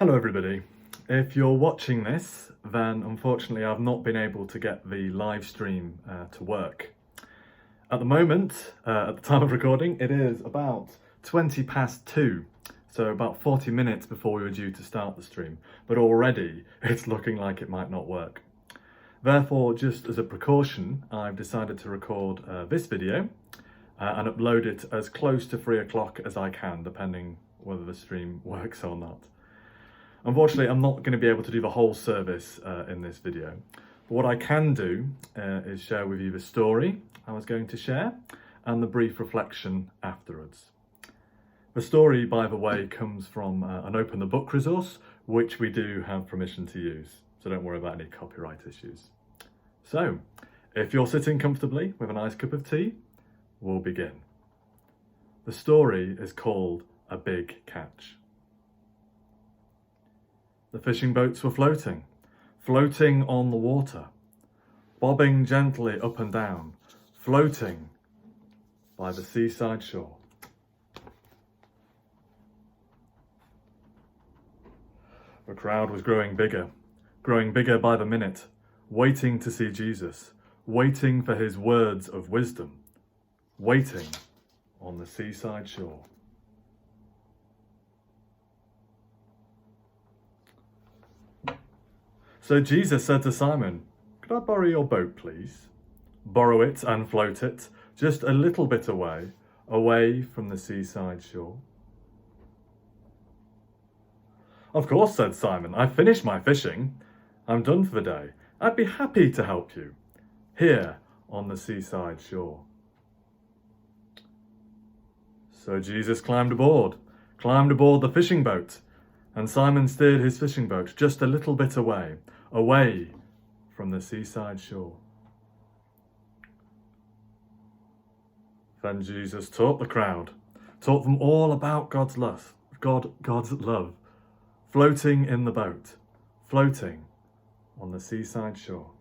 Hello everybody. If you're watching this, then unfortunately I've not been able to get the live stream to work. At the moment, at the time of recording, it is about 20 past 2, so about 40 minutes before we were due to start the stream, but already it's looking like it might not work. Therefore, just as a precaution, I've decided to record this video and upload it as close to 3 o'clock as I can, depending whether the stream works or not. Unfortunately, I'm not going to be able to do the whole service in this video, but what I can do is share with you the story I was going to share and the brief reflection afterwards. The story, by the way, comes from an Open the Book resource, which we do have permission to use, so don't worry about any copyright issues. So, if you're sitting comfortably with a nice cup of tea, we'll begin. The story is called A Big Catch. The fishing boats were floating on the water, bobbing gently up and down, floating by the seaside shore. The crowd was growing bigger by the minute, waiting to see Jesus, waiting for his words of wisdom, waiting on the seaside shore. So Jesus said to Simon, "Could I borrow your boat, please? Borrow it and float it just a little bit away from the seaside shore." "Of course," said Simon. "I've finished my fishing. I'm done for the day. I'd be happy to help you here on the seaside shore." So Jesus climbed aboard the fishing boat, and Simon steered his fishing boat just a little bit away from the seaside shore. Then Jesus taught the crowd, taught them all about God's love, floating in the boat, floating on the seaside shore.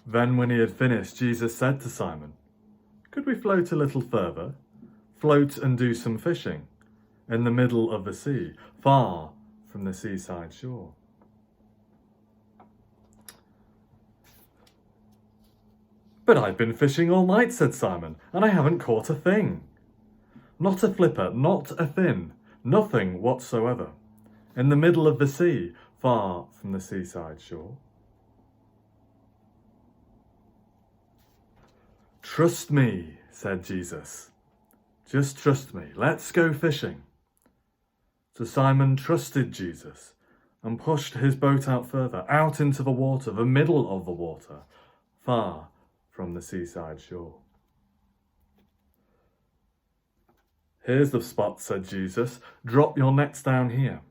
Then when he had finished, Jesus said to Simon, "Could we float a little further? Float and do some fishing in the middle of the sea, far from the seaside shore." "But I've been fishing all night," said Simon, "and I haven't caught a thing. Not a flipper, not a fin, nothing whatsoever. In the middle of the sea, far from the seaside shore." "Trust me," said Jesus. "Just trust me. Let's go fishing." So Simon trusted Jesus and pushed his boat out further, out into the water, the middle of the water, far from the seaside shore. "Here's the spot," said Jesus. "Drop your nets down here."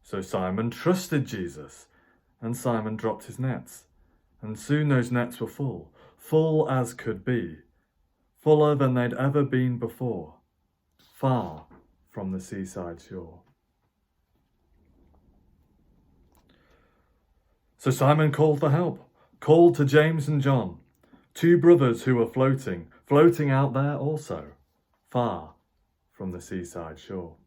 So Simon trusted Jesus, and Simon dropped his nets. And soon those nets were full as could be, fuller than they'd ever been before, far from the seaside shore. So Simon called for help, called to James and John, two brothers who were floating out there also, far from the seaside shore.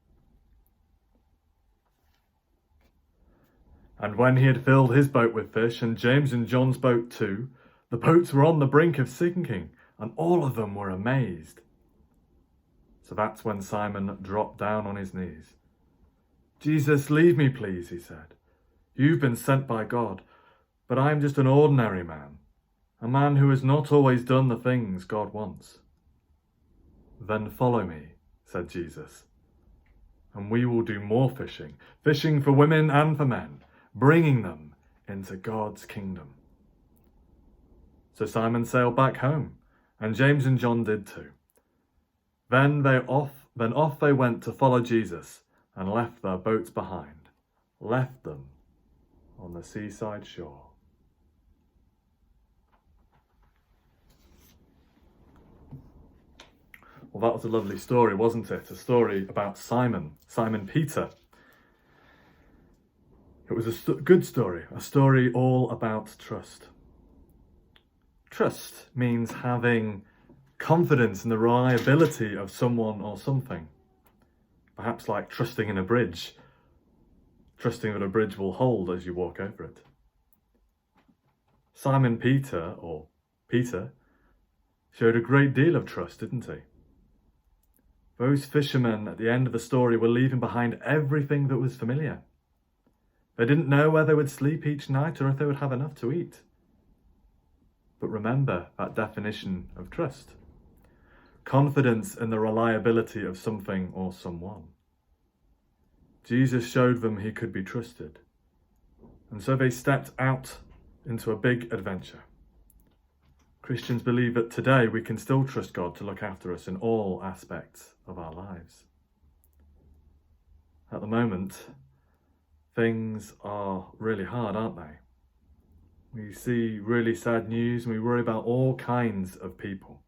And when he had filled his boat with fish, and James and John's boat too, the boats were on the brink of sinking, and all of them were amazed. So that's when Simon dropped down on his knees. "Jesus, leave me, please," he said. "You've been sent by God, but I'm just an ordinary man, a man who has not always done the things God wants." "Then follow me," said Jesus, "and we will do more fishing for women and for men, bringing them into God's kingdom." So Simon sailed back home, and James and John did too. Then off they went to follow Jesus, and left their boats behind, left them on the seaside shore. Well, that was a lovely story, wasn't it? A story about Simon Peter. It was a good story, a story all about trust. Trust means having confidence in the reliability of someone or something. Perhaps like trusting in a bridge, trusting that a bridge will hold as you walk over it. Simon Peter, or Peter, showed a great deal of trust, didn't he? Those fishermen at the end of the story were leaving behind everything that was familiar. They didn't know where they would sleep each night or if they would have enough to eat. But remember that definition of trust. Confidence in the reliability of something or someone. Jesus showed them he could be trusted. And so they stepped out into a big adventure. Christians believe that today we can still trust God to look after us in all aspects of our lives. At the moment, things are really hard, aren't they? We see really sad news and we worry about all kinds of people.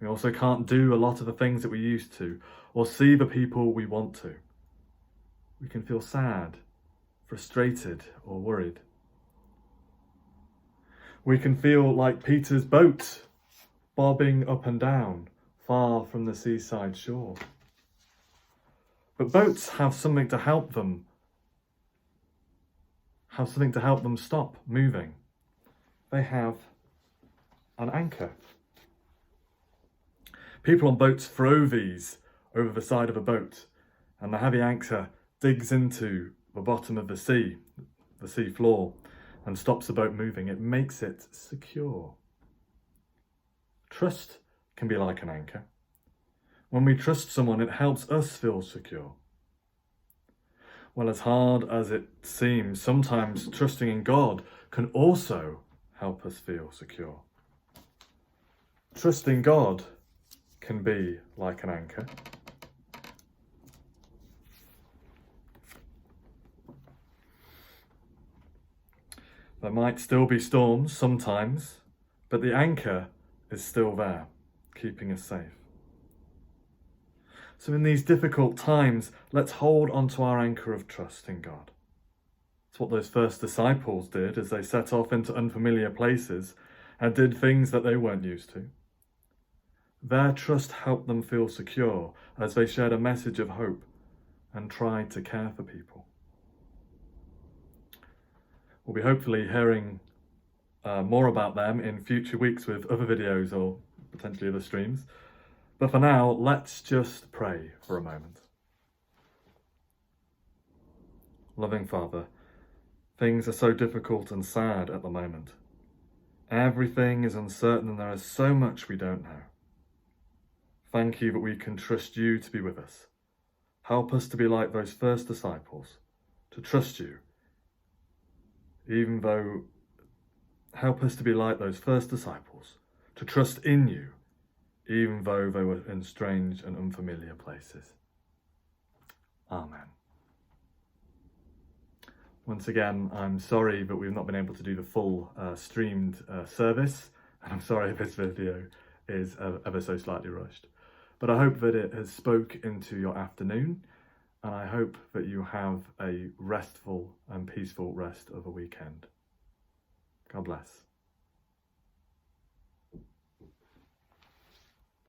We also can't do a lot of the things that we used to or see the people we want to. We can feel sad, frustrated, or worried. We can feel like Peter's boat, bobbing up and down, far from the seaside shore. But boats have something to help them stop moving. They have an anchor. People on boats throw these over the side of a boat, and the heavy anchor digs into the bottom of the sea floor, and stops the boat moving. It makes it secure. Trust can be like an anchor. When we trust someone, it helps us feel secure. Well, as hard as it seems, sometimes trusting in God can also help us feel secure. Trusting God can be like an anchor. There might still be storms sometimes, but the anchor is still there, keeping us safe. So in these difficult times, let's hold onto our anchor of trust in God. It's what those first disciples did as they set off into unfamiliar places and did things that they weren't used to. Their trust helped them feel secure as they shared a message of hope and tried to care for people. We'll be hopefully hearing more about them in future weeks with other videos or potentially other streams. But for now, let's just pray for a moment. Loving Father, things are so difficult and sad at the moment. Everything is uncertain and there is so much we don't know. Thank you that we can trust you to be with us. Help us to be like those first disciples, to trust you. Help us to be like those first disciples, to trust in you, even though they were in strange and unfamiliar places. Amen. Once again, I'm sorry that we've not been able to do the full streamed service, and I'm sorry if this video is ever so slightly rushed. But I hope that it has spoke into your afternoon, and I hope that you have a restful and peaceful rest of the weekend. God bless.